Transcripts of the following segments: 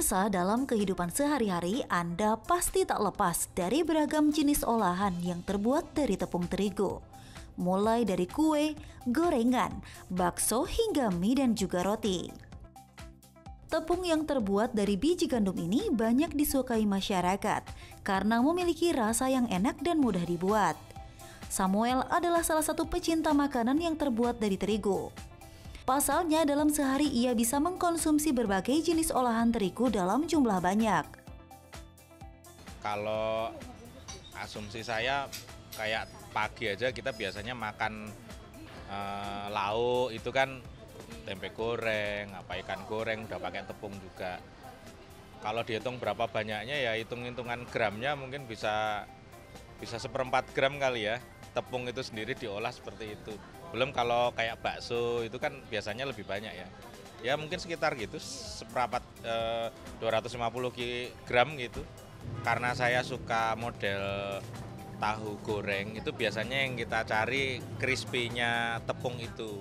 Pemirsa, dalam kehidupan sehari-hari, Anda pasti tak lepas dari beragam jenis olahan yang terbuat dari tepung terigu. Mulai dari kue, gorengan, bakso hingga mie dan juga roti. Tepung yang terbuat dari biji gandum ini banyak disukai masyarakat karena memiliki rasa yang enak dan mudah dibuat. Samuel adalah salah satu pecinta makanan yang terbuat dari terigu. Pasalnya dalam sehari ia bisa mengkonsumsi berbagai jenis olahan terigu dalam jumlah banyak. Kalau asumsi saya kayak pagi aja kita biasanya makan lauk itu kan tempe goreng, ikan goreng udah pakai tepung juga. Kalau dihitung berapa banyaknya ya hitung-hitungan gramnya mungkin bisa 1/4 gram kali ya. Tepung itu sendiri diolah seperti itu. Belum kalau kayak bakso itu kan biasanya lebih banyak ya. Ya mungkin sekitar gitu, seperempat 250 gram gitu. Karena saya suka model tahu goreng, itu biasanya yang kita cari crispy-nya tepung itu.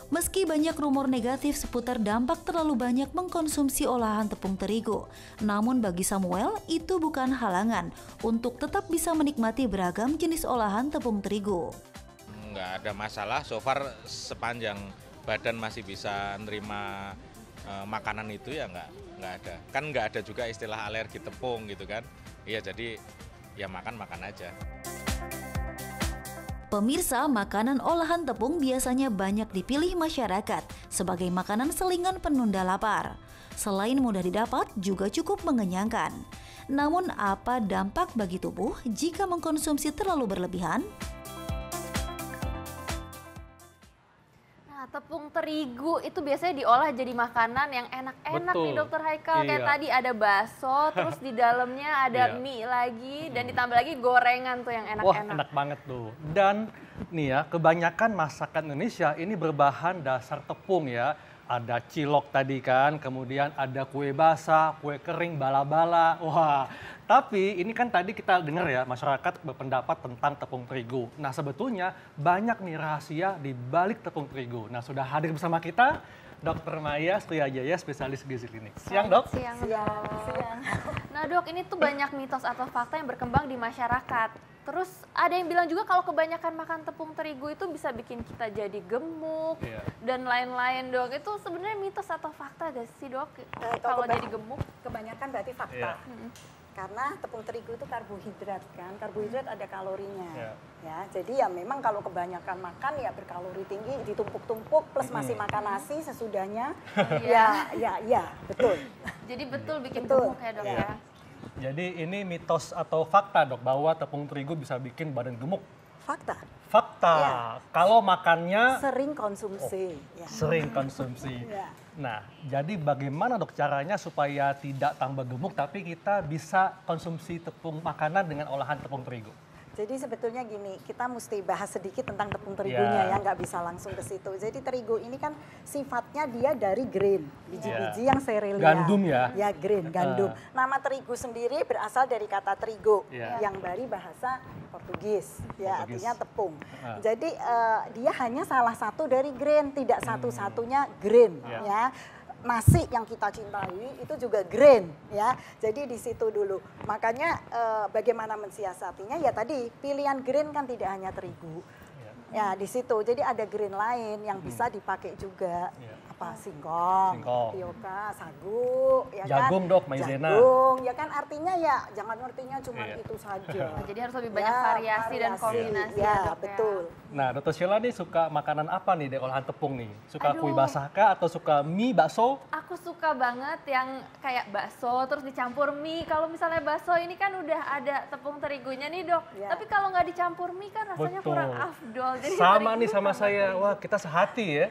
Meski banyak rumor negatif seputar dampak terlalu banyak mengkonsumsi olahan tepung terigu, namun bagi Samuel itu bukan halangan untuk tetap bisa menikmati beragam jenis olahan tepung terigu. Nggak ada masalah, so far sepanjang badan masih bisa nerima makanan itu ya nggak ada. Kan nggak ada juga istilah alergi tepung gitu kan. Iya, jadi ya makan aja. Pemirsa, makanan olahan tepung biasanya banyak dipilih masyarakat sebagai makanan selingan penunda lapar. Selain mudah didapat, juga cukup mengenyangkan. Namun apa dampak bagi tubuh jika mengkonsumsi terlalu berlebihan? Tepung terigu itu biasanya diolah jadi makanan yang enak-enak nih Dokter Haikal. Iya. Kayak tadi ada bakso, terus di dalamnya ada mie lagi, dan ditambah lagi gorengan tuh yang Wah, enak-enak. enak banget tuh. Dan nih ya, kebanyakan masakan Indonesia ini berbahan dasar tepung ya. Ada cilok tadi kan, kemudian ada kue basah, kue kering, bala-bala. Wah, tapi ini kan tadi kita dengar ya, masyarakat berpendapat tentang tepung terigu. Nah, sebetulnya banyak nih rahasia di balik tepung terigu. Nah, sudah hadir bersama kita Dr. Maya Sriwijaya, spesialis gizi klinik. Siang, Dok. Siang. Nah, Dok, ini tuh banyak mitos atau fakta yang berkembang di masyarakat. Terus ada yang bilang juga kalau kebanyakan makan tepung terigu itu bisa bikin kita jadi gemuk dan lain-lain, Dok. Itu sebenarnya mitos atau fakta gak sih, Dok? Kalau jadi gemuk? Kebanyakan berarti fakta. Karena tepung terigu itu karbohidrat kan, karbohidrat ada kalorinya. Ya, jadi ya memang kalau kebanyakan makan ya berkalori tinggi, ditumpuk-tumpuk plus masih makan nasi sesudahnya. Ya, betul. Jadi betul bikin gemuk ya, Dok ya. Jadi ini mitos atau fakta, Dok, bahwa tepung terigu bisa bikin badan gemuk? Fakta. Fakta. Ya. Kalau makannya Sering konsumsi. sering konsumsi. Ya. Nah, jadi bagaimana, Dok, caranya supaya tidak tambah gemuk tapi kita bisa konsumsi tepung makanan dengan olahan tepung terigu? Jadi sebetulnya gini, kita mesti bahas sedikit tentang tepung terigunya ya, nggak bisa langsung ke situ. Jadi terigu ini kan sifatnya dia dari grain, biji-biji yang serelia. Gandum ya? Ya, grain, gandum. Nama terigu sendiri berasal dari kata trigo, yang dari bahasa Portugis, ya artinya tepung. Jadi dia hanya salah satu dari grain, tidak satu-satunya grain, ya. Nasi yang kita cintai itu juga grain ya. Jadi di situ dulu. Makanya bagaimana mensiasatinya ya tadi pilihan grain kan tidak hanya terigu. Ya di situ. Jadi ada grain lain yang bisa dipakai juga. Apa singkong, tapioka, sagu, ya jagung, kan? Dok, maizena. Jagung, ya kan artinya ya jangan ngertinya cuma itu saja. Jadi harus lebih banyak variasi dan kombinasi ya, Dok, betul. Nah, Dr. Sheila nih suka makanan apa nih dari olahan tepung nih? Suka kue basah kah atau suka mie, bakso? Aku suka banget yang kayak bakso terus dicampur mie. Kalau misalnya bakso ini kan udah ada tepung terigunya nih, Dok. Tapi kalau nggak dicampur mie kan rasanya kurang afdol. Jadi sama nih sama saya. Wah, kita sehati ya.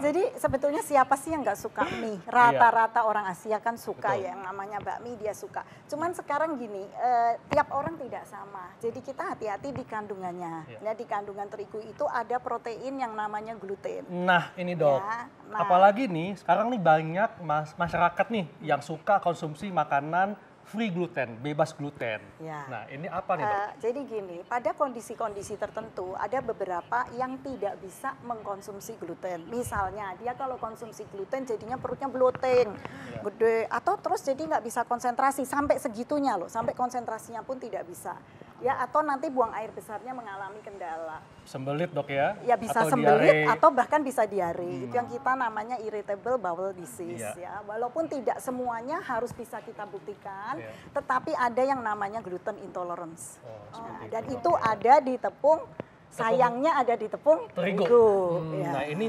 Jadi sebetulnya siapa sih yang nggak suka mie? Rata-rata orang Asia kan suka ya, yang namanya bakmi dia suka. Cuman sekarang gini, tiap orang tidak sama. Jadi kita hati-hati di kandungannya. Ya, di kandungan terigu itu ada protein yang namanya gluten. Nah, ini, Dok. Ya, apalagi nih, sekarang nih banyak masyarakat nih yang suka konsumsi makanan free gluten, bebas gluten. Ya. Nah, ini apa nih, Dok? Jadi gini, pada kondisi-kondisi tertentu ada beberapa yang tidak bisa mengkonsumsi gluten. Misalnya dia kalau konsumsi gluten jadinya perutnya bloating, gede, atau terus jadi nggak bisa konsentrasi sampai segitunya loh, sampai konsentrasinya pun tidak bisa. Ya, atau nanti buang air besarnya mengalami kendala. Sembelit, Dok ya? Ya bisa atau sembelit diare. atau bahkan bisa diare. Itu yang kita namanya irritable bowel disease ya. Walaupun tidak semuanya harus bisa kita buktikan, tetapi ada yang namanya gluten intolerance. Dan itu ada di tepung, sayangnya ada di tepung terigu.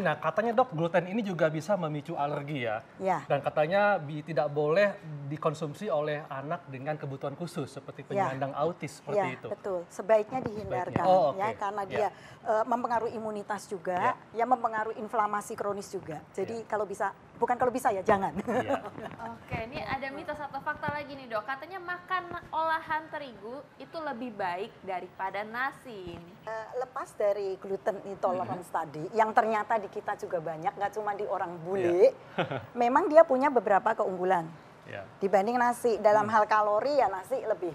Nah katanya Dok, gluten ini juga bisa memicu alergi ya. Dan katanya tidak boleh dikonsumsi oleh anak dengan kebutuhan khusus seperti penyandang autis seperti itu. Betul, sebaiknya dihindarkan ya karena dia mempengaruhi imunitas juga, ya mempengaruhi inflamasi kronis juga. Jadi kalau bisa, bukan kalau bisa ya jangan. Oke, ini ada mitos atau fakta lagi nih Dok. Katanya makan olahan terigu itu lebih baik daripada nasi. Lepas dari gluten intolerance tadi, yang ternyata di kita juga banyak, nggak cuma di orang bule, memang dia punya beberapa keunggulan. Dibanding nasi, dalam hal kalori ya nasi lebih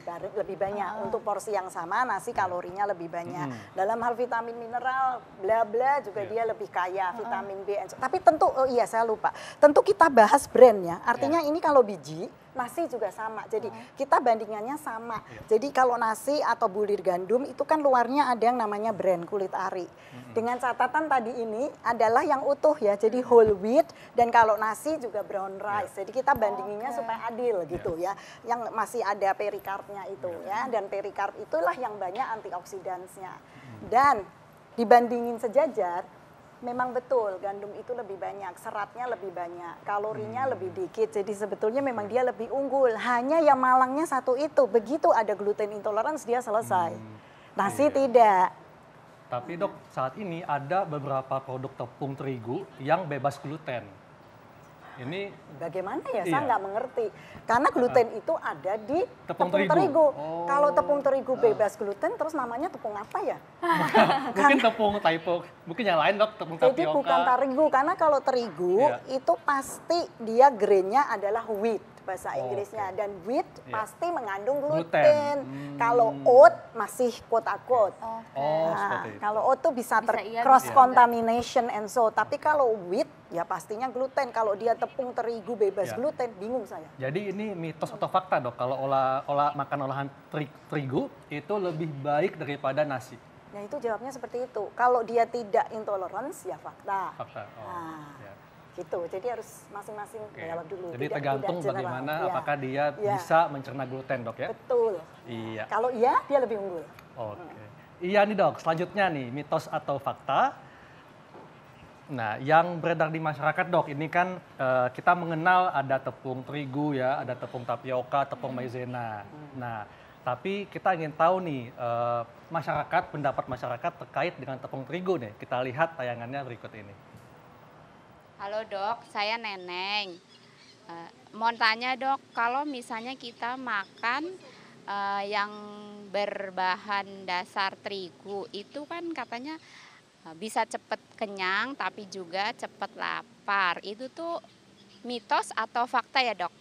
banyak. Untuk porsi yang sama nasi kalorinya lebih banyak. Dalam hal vitamin mineral bla bla juga dia lebih kaya vitamin B. Tapi tentu saya lupa. Tentu kita bahas brandnya. Artinya ini kalau biji nasi juga sama. Jadi kita bandingannya sama. Jadi kalau nasi atau bulir gandum itu kan luarnya ada yang namanya brand kulit ari. Dengan catatan tadi ini adalah yang utuh ya. Jadi whole wheat dan kalau nasi juga brown rice. Jadi kita bandinginnya supaya adil gitu ya. Yang masih ada perikarpnya itu ya. Dan perikarp itulah yang banyak antioksidansnya. Dan dibandingin sejajar, memang betul gandum itu lebih banyak, seratnya lebih banyak, kalorinya lebih dikit. Jadi sebetulnya memang dia lebih unggul. Hanya yang malangnya satu itu, begitu ada gluten intolerance dia selesai. Nasi tidak. Tapi Dok, saat ini ada beberapa produk tepung terigu yang bebas gluten. Ini bagaimana ya? Saya nggak mengerti. Karena gluten itu ada di tepung terigu. Kalau tepung terigu bebas gluten, terus namanya tepung apa ya? Mungkin tepung typo, mungkin yang lain Dok, tepung tapioka. Jadi bukan terigu, karena kalau terigu itu pasti dia grainnya adalah wheat bahasa Inggrisnya. Dan wheat pasti mengandung gluten. Kalau oat masih quote-unquote. Kalau oat tuh bisa cross contamination and so. Tapi kalau wheat ya pastinya gluten. Kalau dia tepung terigu bebas gluten, bingung saya. Jadi ini mitos atau fakta Dok, kalau makan olahan terigu itu lebih baik daripada nasi? Nah itu jawabnya seperti itu. Kalau dia tidak intolerance ya fakta. Gitu. Jadi harus masing-masing jawab dulu. Jadi tergantung bagaimana apakah dia bisa mencerna gluten Dok ya? Betul. Iya. Kalau iya dia lebih unggul. Iya nih Dok, selanjutnya nih mitos atau fakta. Nah, yang beredar di masyarakat Dok, ini kan kita mengenal ada tepung terigu ya, ada tepung tapioka, tepung maizena. Nah, tapi kita ingin tahu nih pendapat masyarakat terkait dengan tepung terigu nih. Kita lihat tayangannya berikut ini. Halo Dok, saya Neneng. Mau tanya Dok, kalau misalnya kita makan yang berbahan dasar terigu, itu kan katanya bisa cepat kenyang tapi juga cepat lapar. Itu tuh mitos atau fakta ya Dok?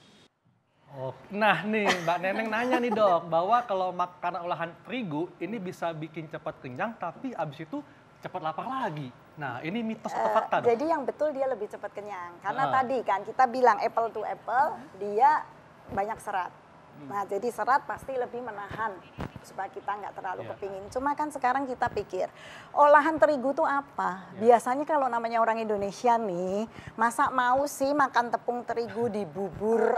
Nah nih Mbak Neneng nanya nih Dok, bahwa kalau makan olahan terigu ini bisa bikin cepat kenyang tapi abis itu cepat lapar lagi. Nah ini mitos atau fakta Dok? Jadi yang betul dia lebih cepat kenyang. Karena tadi kan kita bilang apple to apple dia banyak serat. Nah jadi serat pasti lebih menahan supaya kita nggak terlalu kepingin. Cuma kan sekarang kita pikir olahan terigu tuh apa? Biasanya kalau namanya orang Indonesia nih, masa mau sih makan tepung terigu di bubur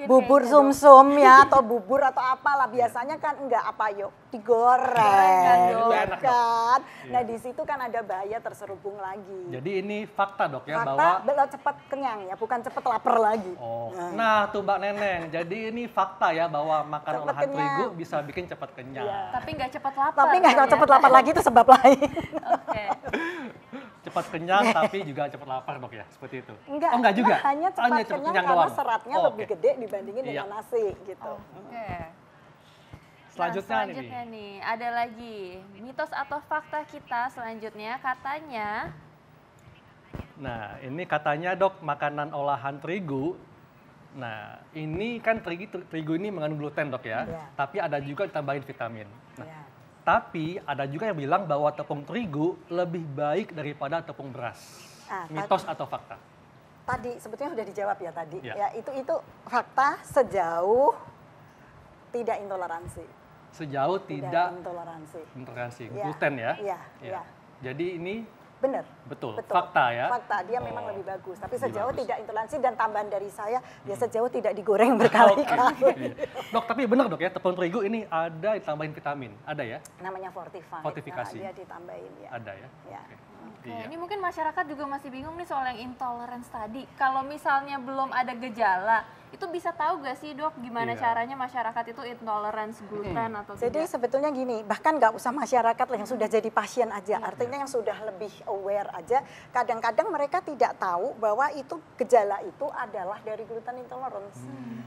bubur sumsum ya atau bubur atau apalah. Biasanya kan enggak apa yuk digoreng kan. Nah di situ kan ada bahaya terselubung lagi. Jadi ini fakta Dok ya, fakta, bahwa cepat kenyang ya, bukan cepat lapar lagi. Nah tuh Mbak Neneng, jadi ini fakta ya bahwa makan olahan terigu bisa bikin cepat kenyang. Tapi nggak cepat lapar. Tapi nggak cepat lapar lagi itu sebab lain. Cepat kenyang tapi juga cepat lapar Dok ya, seperti itu? Enggak, enggak juga? Hanya cepat kenyang karena doang. Seratnya lebih gede dibandingin dengan nasi gitu. Selanjutnya nih, ada lagi mitos atau fakta kita selanjutnya katanya. Nah ini katanya Dok, makanan olahan terigu Nah, ini kan terigu ini mengandung gluten dok ya, tapi ada juga ditambahin vitamin. Nah, tapi ada juga yang bilang bahwa tepung terigu lebih baik daripada tepung beras. Mitos atau fakta? Tadi sebetulnya sudah dijawab ya tadi. Ya itu fakta sejauh tidak intoleransi. Sejauh tidak intoleransi gluten ya? Iya. Jadi ini benar. Betul. Fakta ya? Fakta, dia memang lebih bagus. Tapi sejauh tidak intoleransi dan tambahan dari saya, ya sejauh tidak digoreng berkali-kali. Dok, tapi benar dok ya, tepung terigu ini ada ditambahin vitamin, ada ya? Namanya fortifikasi. Dia ditambahin ya. Ada ya? Oke, ini mungkin masyarakat juga masih bingung nih soal yang intolerance tadi. Kalau misalnya belum ada gejala, itu bisa tahu gak sih dok gimana caranya masyarakat itu intolerance gluten atau tidak? Jadi sebetulnya gini, bahkan nggak usah masyarakat lah yang sudah jadi pasien aja, artinya yang sudah lebih aware aja. Kadang-kadang mereka tidak tahu bahwa itu gejala itu adalah dari gluten intolerance.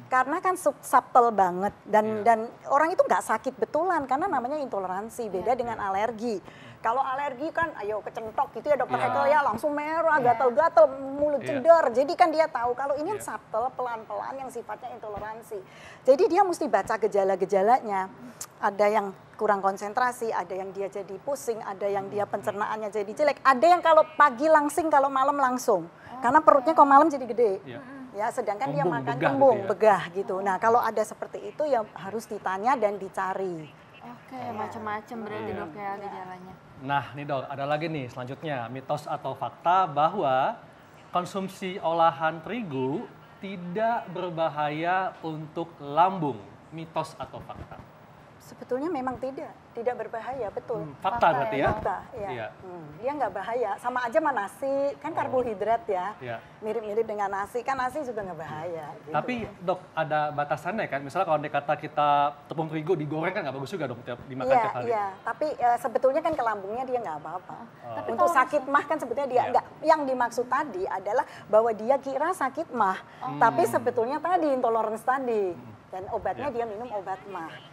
Karena kan subtle banget dan orang itu nggak sakit betulan karena namanya intoleransi, beda dengan alergi. Kalau alergi kan, ayo kecentok gitu ya dokter Hekel ya, langsung merah, gatal-gatal, mulut cedar. Jadi kan dia tahu kalau ini subtle, pelan-pelan yang sifatnya intoleransi. Jadi dia mesti baca gejala-gejalanya. Ada yang kurang konsentrasi, ada yang dia jadi pusing, ada yang dia pencernaannya jadi jelek. Ada yang kalau pagi langsing, kalau malam langsung. Karena perutnya kalau malam jadi gede. Ya, sedangkan dia makan kembung, begah gitu. Nah, kalau ada seperti itu ya harus ditanya dan dicari. Oke, macam-macam berarti dok ya gejalanya. Nah nih dok, ada lagi nih selanjutnya, mitos atau fakta bahwa konsumsi olahan terigu tidak berbahaya untuk lambung. Mitos atau fakta? Sebetulnya memang tidak berbahaya, betul. Fakta berarti ya? Fakta, ya. Dia nggak bahaya, sama aja sama nasi, kan karbohidrat ya. Mirip-mirip dengan nasi, kan nasi juga nggak bahaya. Gitu. Tapi dok, ada batasannya kan? Misalnya kalau kata kita tepung terigu digoreng kan nggak bagus juga dong dimakan tiap hari? Iya, tapi sebetulnya kan ke lambungnya dia nggak apa-apa. Untuk sakit mah kan sebetulnya dia nggak, yang dimaksud tadi adalah bahwa dia kira sakit mah, tapi sebetulnya tadi intolerance tadi. Dan obatnya dia minum obat mah.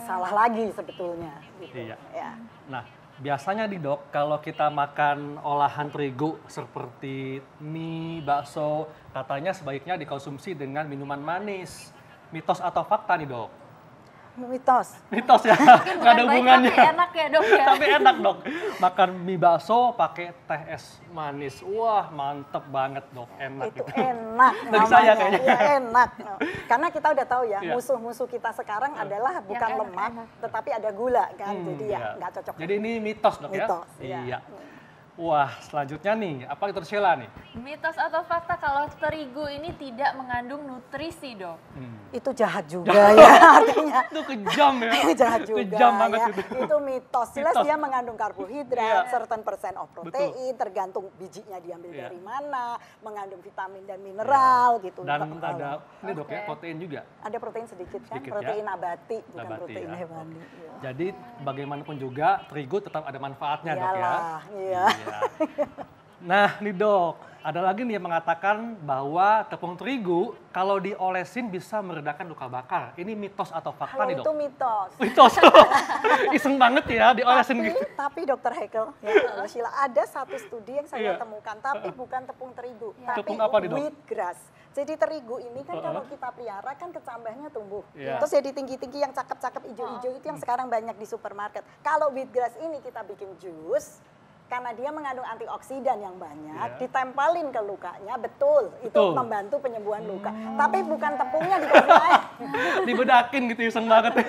Salah lagi sebetulnya. Gitu. Nah, biasanya di dok, kalau kita makan olahan terigu seperti mie, bakso, katanya sebaiknya dikonsumsi dengan minuman manis. Mitos atau fakta nih dok? Mitos ya, nggak ada hubungannya. Tapi enak ya dok ya. Tapi enak dok, makan mie bakso pakai teh es manis, wah mantep banget dok, enak. Itu gitu. Enak dari saya kayaknya. Ya, enak, karena kita udah tahu ya, musuh-musuh kita sekarang adalah bukan lemak, tetapi ada gula kan, jadi ya nggak cocok. Jadi ini mitos dok mitos, ya? Iya. Wah, selanjutnya nih, apa dokter Sheila nih? Mitos atau fakta kalau terigu ini tidak mengandung nutrisi, dok? Itu jahat juga ya, artinya. Itu kejam ya? Jahat juga kejam banget ya. itu. Itu mitos, jelas dia mengandung karbohidrat, certain percent of protein, tergantung bijinya diambil dari mana, mengandung vitamin dan mineral gitu. Dan ada, ini dok ya, protein juga? Ada protein sedikit kan, protein nabati, bukan protein hewani. Jadi bagaimanapun juga, terigu tetap ada manfaatnya dok ya? Iya. Nah nih dok, ada lagi nih yang mengatakan bahwa tepung terigu kalau diolesin bisa meredakan luka bakar. Ini mitos atau fakta nih dok? Itu mitos. Mitos, iseng banget ya diolesin gitu. Tapi dokter Hekel, ya, Sheila, ada satu studi yang saya temukan, tapi bukan tepung terigu, tapi tepung apa nih dok? Wheatgrass. Jadi terigu ini kan kalau kita pelihara kan kecambahnya tumbuh. Terus jadi tinggi-tinggi yang cakep-cakep hijau-hijau itu yang sekarang banyak di supermarket. Kalau wheatgrass ini kita bikin jus, karena dia mengandung antioksidan yang banyak, ditempelin ke lukanya, betul. Itu membantu penyembuhan luka. Tapi bukan tepungnya dikasih air. Dibedakin gitu, iseng banget.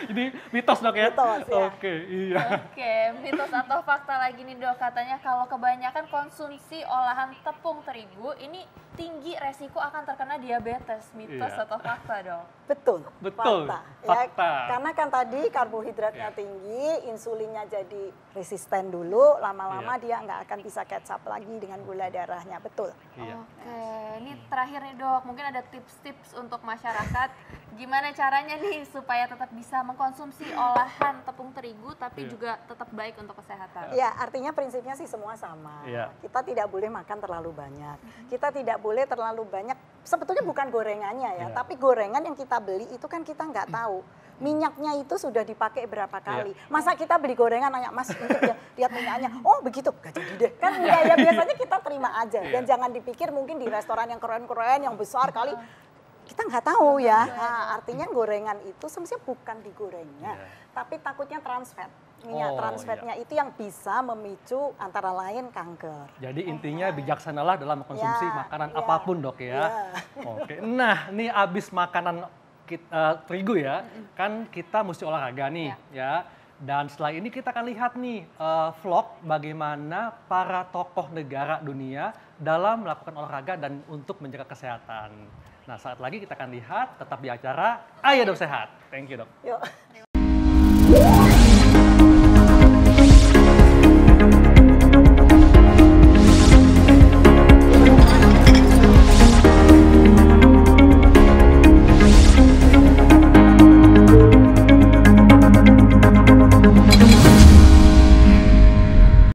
Jadi mitos dok ya? Mitos, ya. Oke, iya. Oke, mitos atau fakta lagi nih dok, katanya kalau kebanyakan konsumsi olahan tepung terigu, ini tinggi resiko akan terkena diabetes. Mitos atau fakta dok? Betul. Fakta. Ya, karena kan tadi karbohidratnya tinggi, insulinnya jadi resisten dulu, lama-lama dia nggak akan bisa catch up lagi dengan gula darahnya, betul. Oke, ini terakhir nih dok, mungkin ada tips-tips untuk masyarakat Gimana caranya nih supaya tetap bisa mengkonsumsi olahan tepung terigu tapi juga tetap baik untuk kesehatan? Ya, artinya prinsipnya sih semua sama. Kita tidak boleh makan terlalu banyak. Kita tidak boleh terlalu banyak, sebetulnya bukan gorengannya ya, tapi gorengan yang kita beli itu kan kita nggak tahu. Minyaknya itu sudah dipakai berapa kali. Masa kita beli gorengan nanya, Mas, untuk ya, lihat minyaknya, oh begitu, gak jadi deh. Kan ya biasanya kita terima aja. Dan jangan dipikir mungkin di restoran yang keren-keren, yang besar kali, kita nggak tahu ya. Nah, artinya gorengan itu sebenarnya bukan digorengnya, tapi takutnya trans fat. Minyak trans fatnya itu yang bisa memicu antara lain kanker. Jadi intinya bijaksanalah dalam mengkonsumsi makanan apapun, Dok ya. Oke. Nah, nih abis makanan terigu ya, kan kita mesti olahraga nih ya. Dan setelah ini kita akan lihat nih vlog bagaimana para tokoh negara dunia dalam melakukan olahraga dan untuk menjaga kesehatan. Nah, saat lagi kita akan lihat tetap di acara Ayo Dok Sehat. Thank you, Dok. Yuk.